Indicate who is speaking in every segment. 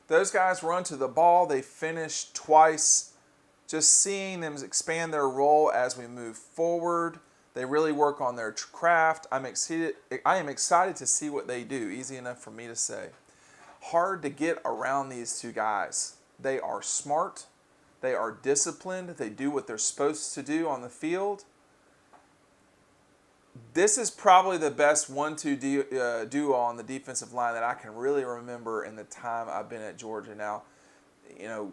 Speaker 1: Those guys run to the ball. They finish twice. Just seeing them expand their role as we move forward. They really work on their craft. I am excited to see what they do. Easy enough for me to say. Hard to get around these two guys. They are smart. They are disciplined. They do what they're supposed to do on the field. This is probably the best 1-2 duo on the defensive line that I can really remember in the time I've been at Georgia. Now, you know,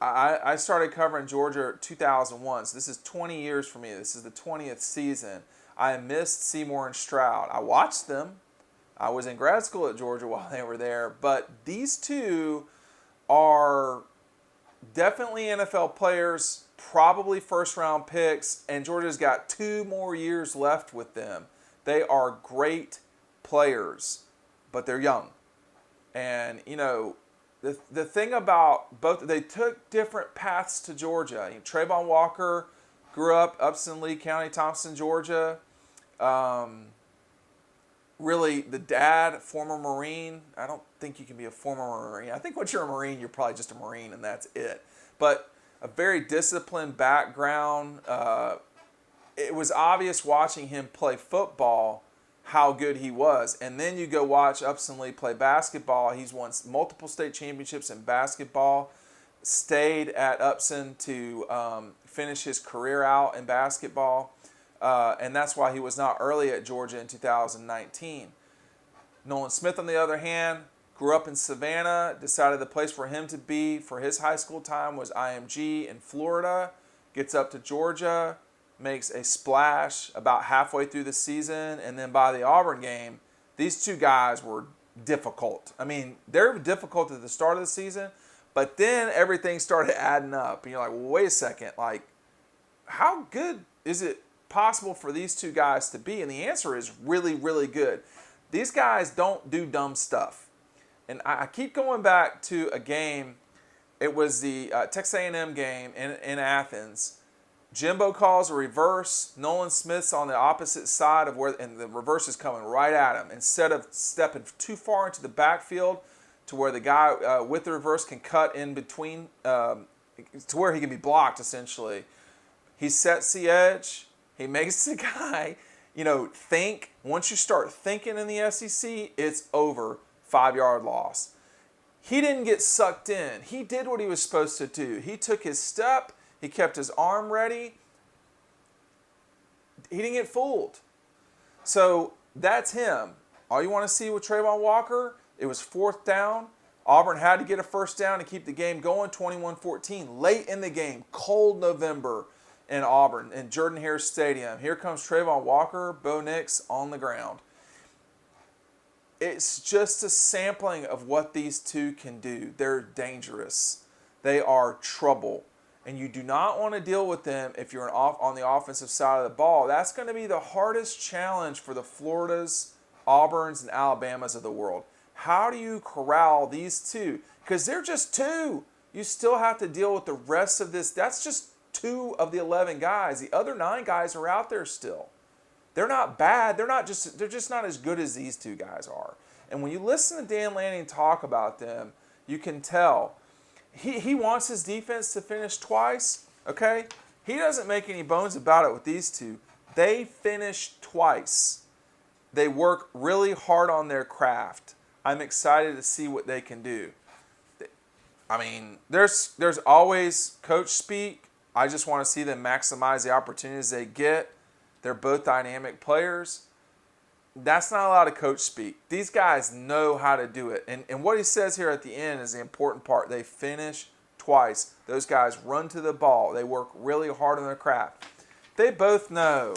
Speaker 1: I started covering Georgia 2001, so this is 20 years for me. This is the 20th season. I missed Seymour and Stroud. I watched them. I was in grad school at Georgia while they were there, but these two are definitely NFL players, probably first-round picks, and Georgia's got 2 more years left with them. They are great players, but they're young. And, you know, the thing about both, they took different paths to Georgia. Travon Walker grew up Upson Lee County, Thompson, Georgia. Really, the dad, former Marine. I don't think you can be a former Marine. I think once you're a Marine, you're probably just a Marine and that's it. But a very disciplined background. It was obvious watching him play football how good he was. And then you go watch Upson Lee play basketball. He's won multiple state championships in basketball, stayed at Upson to finish his career out in basketball. And that's why he was not early at Georgia in 2019. Nolan Smith, on the other hand, grew up in Savannah, decided the place for him to be for his high school time was IMG in Florida, gets up to Georgia, makes a splash about halfway through the season, and then by the Auburn game, these two guys were difficult. I mean, they're difficult at the start of the season, but then everything started adding up. And you're like, well, wait a second, like, how good is it possible for these two guys to be? And the answer is really, really good. These guys don't do dumb stuff. And I keep going back to a game. It was the Texas A&M game in Athens. Jimbo calls a reverse. Nolan Smith's on the opposite side of where, and the reverse is coming right at him. Instead of stepping too far into the backfield to where the guy with the reverse can cut in between, to where he can be blocked essentially, he sets the edge. He makes the guy, think. Once you start thinking in the SEC, it's over. 5-yard loss. He didn't get sucked in. He did what he was supposed to do. He took his step. He kept his arm ready. He didn't get fooled. So that's him. All you want to see with Travon Walker, it was 4th down. Auburn had to get a first down to keep the game going, 21-14. Late in the game, cold November in Auburn, in Jordan-Hare Stadium. Here comes Travon Walker, Bo Nix on the ground. It's just a sampling of what these two can do. They're dangerous. They are trouble. And you do not want to deal with them if you're on the offensive side of the ball. That's going to be the hardest challenge for the Floridas, Auburns, and Alabamas of the world. How do you corral these two? Because they're just two. You still have to deal with the rest of this. That's just 2 of the 11 guys. The other 9 guys are out there still. They're not bad. They're just not as good as these 2 guys are. And when you listen to Dan Lanning talk about them, you can tell he wants his defense to finish twice. Okay, he doesn't make any bones about it with these 2. They finish twice. They work really hard on their craft. I'm excited to see what they can do. I mean, there's always coach speak. I just want to see them maximize the opportunities they get. They're both dynamic players. That's not a lot of coach speak. These guys know how to do it. And what he says here at the end is the important part. They finish twice. Those guys run to the ball. They work really hard on their craft. They both know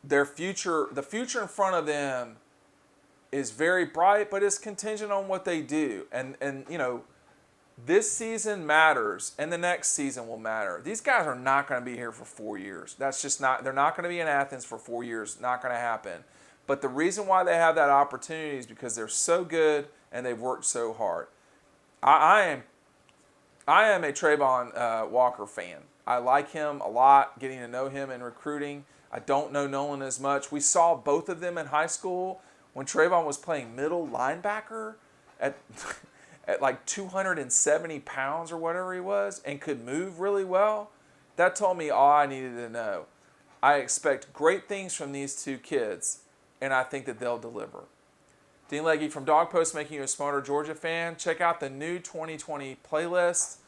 Speaker 1: their future, the future in front of them is very bright, but it's contingent on what they do. And this season matters, and the next season will matter. These guys are not going to be here for 4 years. That's just not. They're not going to be in Athens for 4 years. Not going to happen. But the reason why they have that opportunity is because they're so good and they've worked so hard. I am a Travon Walker fan. I like him a lot. Getting to know him in recruiting. I don't know Nolan as much. We saw both of them in high school when Travon was playing middle linebacker at. at like 270 pounds or whatever he was and could move really well, that told me all I needed to know. I expect great things from these two kids, and I think that they'll deliver. Dean Legge from Dog Post, making you a smarter Georgia fan. Check out the new 2020 playlist.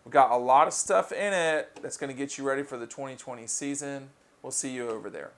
Speaker 1: We've got a lot of stuff in it that's going to get you ready for the 2020 season. We'll see you over there.